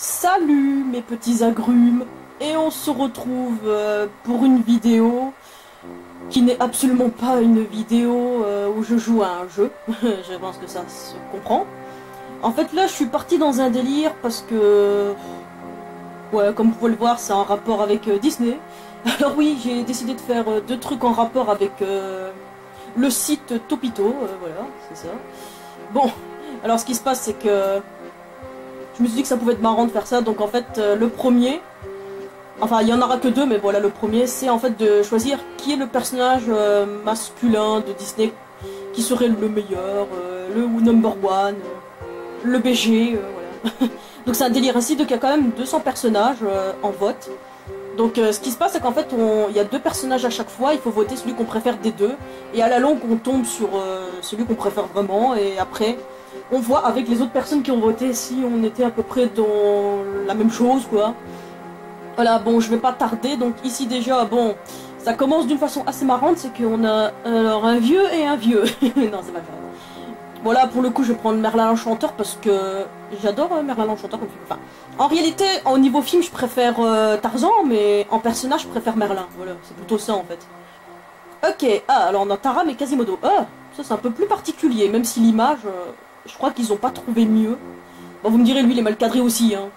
Salut mes petits agrumes, et on se retrouve pour une vidéo qui n'est absolument pas une vidéo où je joue à un jeu. Je pense que ça se comprend. En fait là je suis parti dans un délire parce que, ouais, comme vous pouvez le voir, c'est en rapport avec Disney. Alors oui, j'ai décidé de faire deux trucs en rapport avec le site Topito, voilà, c'est ça. Bon, alors ce qui se passe c'est que je me suis dit que ça pouvait être marrant de faire ça, donc en fait le premier, enfin il y en aura que deux, mais voilà, le premier c'est en fait de choisir qui est le personnage masculin de Disney qui serait le meilleur, le number one, le BG, voilà. Donc c'est un délire ainsi, donc il y a quand même 200 personnages en vote. Donc ce qui se passe c'est qu'en fait il y a deux personnages à chaque fois, il faut voter celui qu'on préfère des deux, et à la longue on tombe sur celui qu'on préfère vraiment, et après on voit avec les autres personnes qui ont voté si on était à peu près dans la même chose, quoi. Voilà, bon, je vais pas tarder, donc ici déjà, bon, ça commence d'une façon assez marrante, c'est qu'on a alors un vieux et un vieux. Non, c'est pas grave. Voilà, pour le coup, je vais prendre Merlin l'Enchanteur parce que j'adore Merlin l'Enchanteur comme film. Enfin, en réalité, au niveau film, je préfère Tarzan, mais en personnage, je préfère Merlin. Voilà, c'est plutôt ça en fait. Ok, alors on a Taram et Quasimodo. Ah, ça c'est un peu plus particulier, même si l'image, je crois qu'ils ont pas trouvé mieux. Bon, vous me direz, lui, il est mal cadré aussi, hein.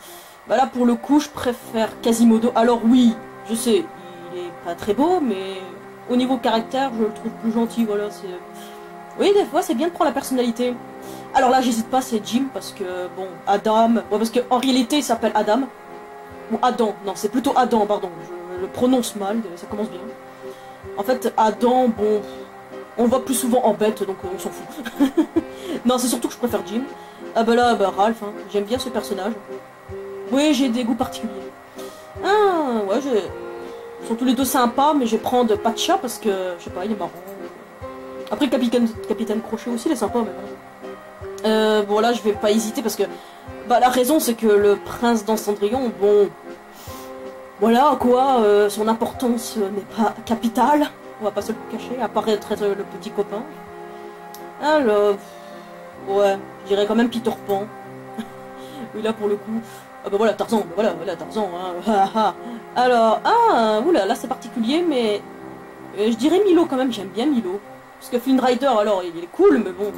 Bah là, pour le coup, je préfère Quasimodo. Alors oui, je sais, il est pas très beau, mais au niveau caractère, je le trouve plus gentil, voilà, c'est... Oui, des fois, c'est bien de prendre la personnalité. Alors là, j'hésite pas, c'est Jim, parce que, bon, Adam... Ouais, parce qu'en réalité, il s'appelle Adam. Ou Adam, non, c'est plutôt Adam, pardon, je le prononce mal, ça commence bien. En fait, Adam, bon... On le voit plus souvent en bête, donc on s'en fout. Non, c'est surtout que je préfère Jim. Ah bah là, bah Ralph, hein. J'aime bien ce personnage. Oui, j'ai des goûts particuliers. Ah, ouais, ils sont tous les deux sympas, mais je vais prendre Patcha parce que, je sais pas, il est marrant. Après, Capitaine Crochet aussi, il est sympa, mais bon. Bon, là, je vais pas hésiter parce que, bah, la raison, c'est que le prince dans Cendrillon, bon... Voilà, quoi, son importance n'est pas capitale. On va pas se le cacher, à part être le petit copain. Alors... Ouais, je dirais quand même Peter Pan. Oui, là, pour le coup... Ah bah voilà, Tarzan, voilà, Tarzan, hein. Alors, oula, là c'est particulier, mais... je dirais Milo quand même, j'aime bien Milo. Parce que Flynn Rider, alors, il est cool, mais bon...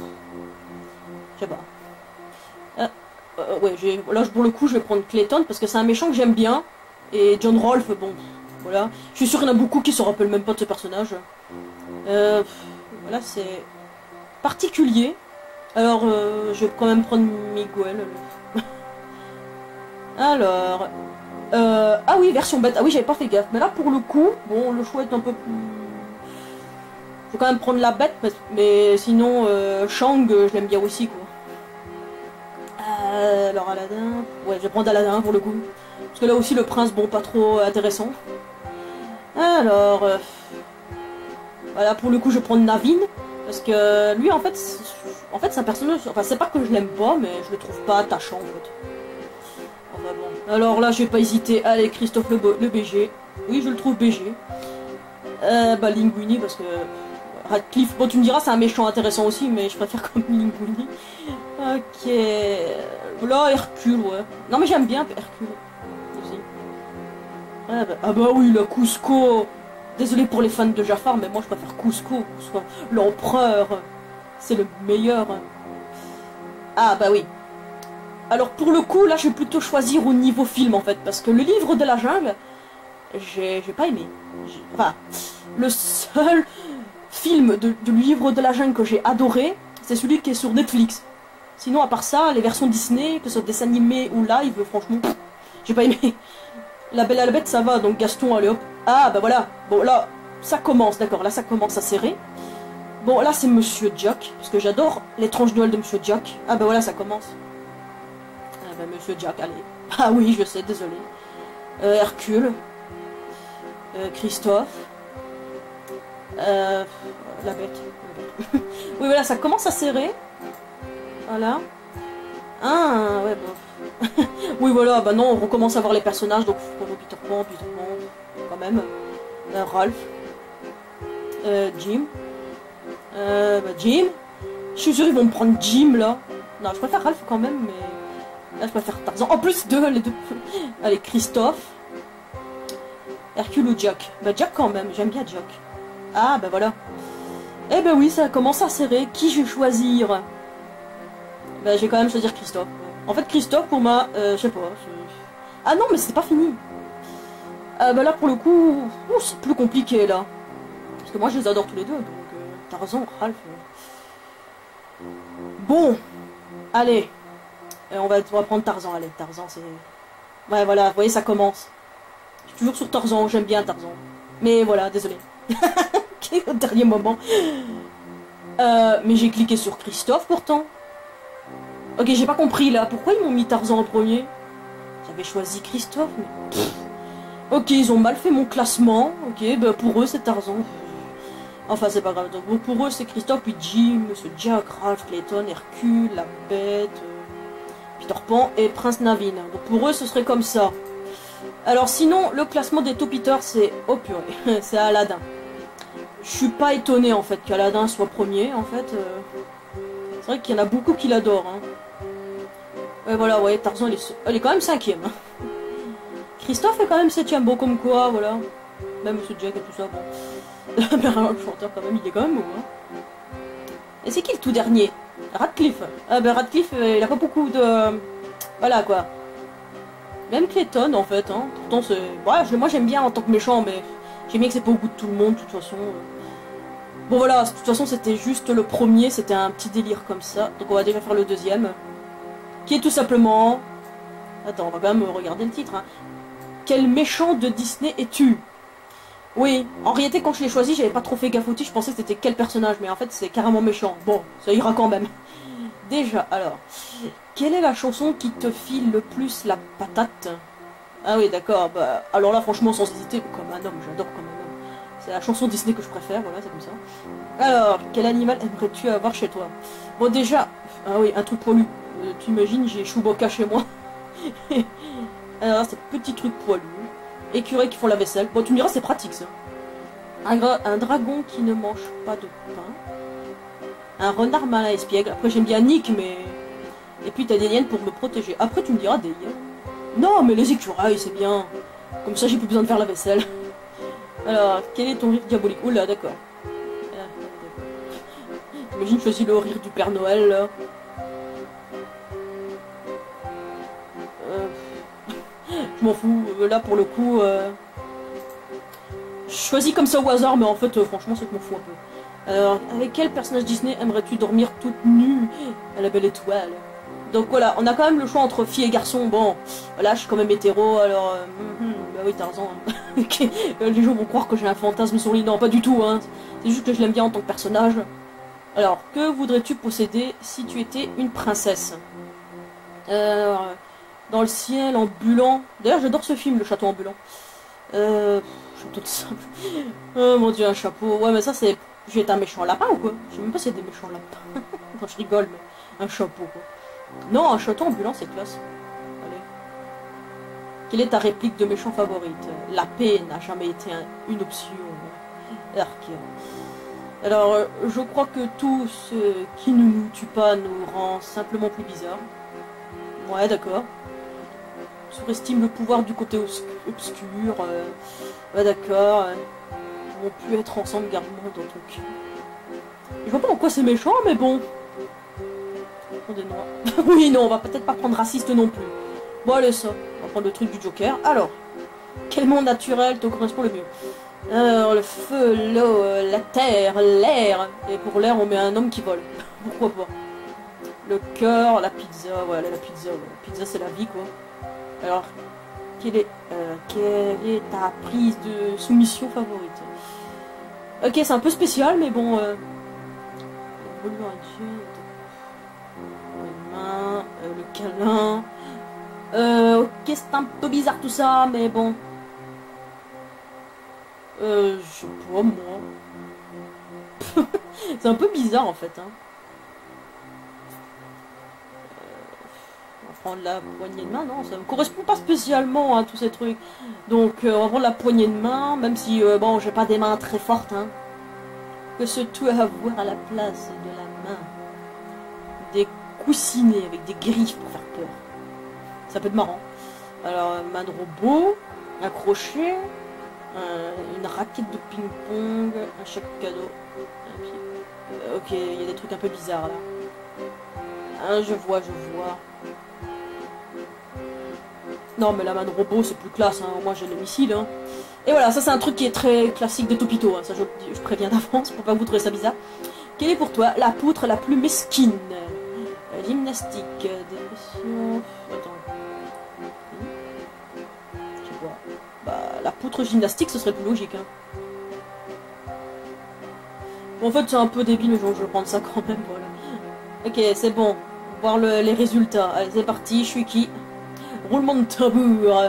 Je sais pas. Ouais, là, pour le coup, je vais prendre Clayton, parce que c'est un méchant que j'aime bien. Et John Rolfe, bon, voilà. Je suis sûr qu'il y en a beaucoup qui se rappellent même pas de ce personnage. Voilà, c'est... particulier. Alors, je vais quand même prendre Miguel. Alors... ah oui, version bête. Ah oui, j'avais pas fait gaffe. Mais là, pour le coup, bon, le choix est un peu plus... Je vais quand même prendre la bête, mais sinon, Shang, je l'aime bien aussi, quoi. Alors, Aladdin... Ouais, je vais prendre Aladdin, pour le coup. Parce que là aussi, le prince, bon, pas trop intéressant. Alors... voilà, pour le coup, je vais prendre Naveen. Parce que lui, en fait, c'est un personnage... Enfin, c'est pas que je l'aime pas, mais je le trouve pas attachant, en fait. Enfin bon. Alors là, je vais pas hésiter. Allez, Christophe le BG. Oui, je le trouve BG. Bah, Linguini, parce que... Radcliffe, bon, tu me diras, c'est un méchant intéressant aussi, mais je préfère comme Linguini. Ok... Là, Hercule, ouais. Non, mais j'aime bien Hercule. Aussi. Ah bah oui, la Cusco. Désolé pour les fans de Jafar, mais moi, je préfère Cusco. L'empereur. C'est le meilleur. Ah bah oui. Alors pour le coup, là je vais plutôt choisir au niveau film en fait, parce que le livre de la jungle, j'ai pas aimé. Enfin, le seul film de livre de la jungle que j'ai adoré, c'est celui qui est sur Netflix. Sinon à part ça, les versions Disney, que ce soit dessin animé ou live, franchement, j'ai pas aimé. La Belle et la Bête ça va, donc Gaston, allez hop. Ah bah voilà, bon là, ça commence, d'accord, là ça commence à serrer. Bon là c'est Monsieur Jack, parce que j'adore l'étrange Noël de Monsieur Jack. Ah bah voilà, ça commence. Bah, Monsieur Jack, allez. Ah oui, je sais, désolé. Hercule. Christophe. La bête. Oui, voilà, ça commence à serrer. Voilà. Ah, ouais, bon. Oui, voilà, bah non, on recommence à voir les personnages, donc Peter Pan, quand même. Ralph. Jim. Bah, Jim. Je suis sûr qu'ils vont me prendre Jim, là. Non, je préfère Ralph quand même, mais... Là, je préfère Tarzan. En plus, les deux. Allez, Christophe. Hercule ou Jack? Bah, Jack quand même. J'aime bien Jack. Ah, bah voilà. Eh ben oui, ça commence à serrer. Qui je vais choisir? Bah, je vais quand même choisir Christophe. En fait, Christophe, pour moi, je sais pas. Ah non, mais c'est pas fini. Bah là, pour le coup, c'est plus compliqué, là. Parce que moi, je les adore tous les deux. Donc, Tarzan, Ralph. Bon. Allez. On va prendre Tarzan. Allez, Tarzan, c'est... Ouais, voilà, vous voyez, ça commence. Je suis toujours sur Tarzan, j'aime bien Tarzan. Mais voilà, désolé. Au dernier moment. Mais j'ai cliqué sur Christophe, pourtant. Ok, j'ai pas compris, là. Pourquoi ils m'ont mis Tarzan en premier? J'avais choisi Christophe, mais... Ok, ils ont mal fait mon classement. Ok, bah pour eux, c'est Tarzan. Enfin, c'est pas grave. Donc, bon, pour eux, c'est Christophe, puis Jim, Monsieur Jack, Ralph, Clayton, Hercule, la Bête, Peter Pan et Prince Navin. Donc, pour eux, ce serait comme ça. Alors, sinon, le classement des top hitters, c'est... Oh purée, c'est Aladdin. Je suis pas étonné, en fait, qu'Aladdin soit premier, en fait. C'est vrai qu'il y en a beaucoup qui l'adorent. Hein. Ouais, voilà, ouais, Tarzan, elle est quand même 5ème. Hein. Christophe est quand même 7ème, bon, comme quoi, voilà. Même Monsieur Jack et tout ça, bon. Mais le chanteur, quand même, il est quand même bon. Hein. Et c'est qui le tout dernier? Radcliffe. Ah, ben Radcliffe, il a pas beaucoup de... Voilà, quoi. Même Clayton, en fait, hein. Pourtant, c'est... Ouais, moi, j'aime bien en tant que méchant, mais... J'aime bien que c'est pas au goût de tout le monde, de toute façon. Bon, voilà, de toute façon, c'était juste le premier, c'était un petit délire comme ça. Donc, on va déjà faire le deuxième. Qui est tout simplement... Attends, on va quand même regarder le titre, hein. Quel méchant de Disney es-tu? Oui, en réalité, quand je l'ai choisi, j'avais pas trop fait gaffe au titre, je pensais que c'était quel personnage, mais en fait, c'est carrément méchant. Bon, ça ira quand même. Déjà, alors... Quelle est la chanson qui te file le plus la patate? Ah oui, d'accord, bah... Alors là, franchement, sans hésiter, comme un homme, j'adore comme un homme. C'est la chanson Disney que je préfère, voilà, c'est comme ça. Alors, quel animal aimerais-tu avoir chez toi? Bon, déjà... Ah oui, un truc poilu. Tu imagines, j'ai Chewbacca chez moi. Alors là, c'est petit truc poilu. Écureuils qui font la vaisselle. Bon, tu me diras, c'est pratique, ça. Un dragon qui ne mange pas de pain. Un renard malin et espiègle. Après, j'aime bien Nick, mais... Et puis, t'as des hyènes pour me protéger. Après, tu me diras des hyènes. Non, mais les écureuils, c'est bien. Comme ça, j'ai plus besoin de faire la vaisselle. Alors, quel est ton rire diabolique? Oula, d'accord. Imagine, choisis le rire du Père Noël, là. Je m'en fous. Là, pour le coup... Je choisis comme ça au hasard, mais en fait, franchement, c'est que je m'en fous un peu. Alors, avec quel personnage Disney aimerais-tu dormir toute nue à la belle étoile? Donc voilà, on a quand même le choix entre fille et garçon. Bon, voilà, je suis quand même hétéro, alors... bah oui, Tarzan. Okay. Les gens vont croire que j'ai un fantasme sur lui. Non, pas du tout, hein. C'est juste que je l'aime bien en tant que personnage. Alors, que voudrais-tu posséder si tu étais une princesse? Dans le ciel, ambulant. D'ailleurs, j'adore ce film, Le Château ambulant. Château de sable. Oh mon dieu, un chapeau. Ouais, mais ça, c'est... Je vais être un méchant lapin ou quoi? Je sais même pas s'il y a des méchants lapins. Quand je rigole, mais un chapeau, quoi. Non, un château ambulant, c'est classe. Allez. Quelle est ta réplique de méchant favorite? La paix n'a jamais été une option. Alors, je crois que tout ce qui ne nous tue pas nous rend simplement plus bizarres. Ouais, d'accord. Surestime le pouvoir du côté obscur. Ouais, d'accord. On peut être ensemble, garde-moi dans ton cul. Je vois pas en quoi c'est méchant, mais bon. Des noirs. Oui, non, on va peut-être pas prendre raciste non plus. Bon, allez, ça. On va prendre le truc du Joker. Alors, quel monde naturel te correspond le mieux? Alors, le feu, l'eau, la terre, l'air. Et pour l'air, on met un homme qui vole. Pourquoi pas? Le cœur, la pizza. Voilà, la pizza. Ouais. La pizza, c'est la vie, quoi. Alors, quelle est ta prise de soumission favorite? Ok, c'est un peu spécial, mais bon... le câlin. Ok, c'est un peu bizarre tout ça, mais bon. Je sais pas, moi. C'est un peu bizarre, en fait, hein. On va prendre la poignée de main, non, ça me correspond pas spécialement, hein, tous ces trucs. Donc, on va prendre la poignée de main, même si, bon, j'ai pas des mains très fortes, hein. Que ce tout à avoir à la place de la main? Des coussinets avec des griffes pour faire peur. Ça peut être marrant. Alors, man robot, un crochet, une raquette de ping-pong, un chèque cadeau. Ok, il y a des trucs un peu bizarres là. Hein, je vois. Non, mais la man robot, c'est plus classe, hein. Moi j'ai le missile. Hein. Et voilà, ça c'est un truc qui est très classique des Topito. Hein. Ça, je préviens d'avance pour pas que vous trouviez ça bizarre. Quelle est pour toi la poutre la plus mesquine? Gymnastique, dépression... Attends. Je vois. Bah, la poutre gymnastique, ce serait plus logique. Hein. Bon, en fait, c'est un peu débile, mais je vais prendre ça quand même, voilà. Ok, c'est bon. Voir les résultats. Allez, c'est parti, je suis qui? Roulement de tambour.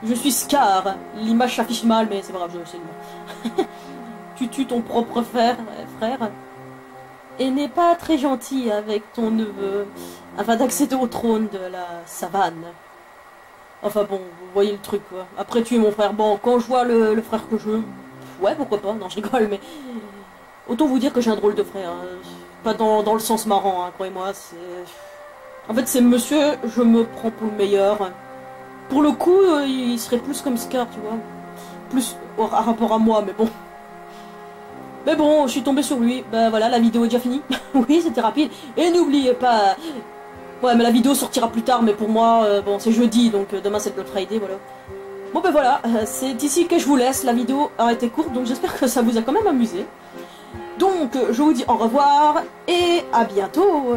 Je suis Scar. L'image s'affiche mal, mais c'est pas grave, je sais le nom. Tu tues ton propre frère. Et n'est pas très gentil avec ton neveu, afin d'accéder au trône de la savane. Enfin bon, vous voyez le truc quoi. Après tuer mon frère, bon, quand je vois le frère que je veux, ouais pourquoi pas, non je rigole, mais autant vous dire que j'ai un drôle de frère. Hein. Pas dans le sens marrant, hein, croyez-moi, c'est... En fait c'est monsieur, je me prends pour le meilleur. Pour le coup, il serait plus comme Scar, tu vois. Plus par rapport à moi, mais bon. Mais bon, je suis tombée sur lui. Ben voilà, la vidéo est déjà finie. Oui, c'était rapide. Et n'oubliez pas... Ouais, mais la vidéo sortira plus tard, mais pour moi, bon, c'est jeudi, donc demain c'est le Black Friday, voilà. Bon ben voilà, c'est ici que je vous laisse. La vidéo a été courte, donc j'espère que ça vous a quand même amusé. Donc, je vous dis au revoir, et à bientôt.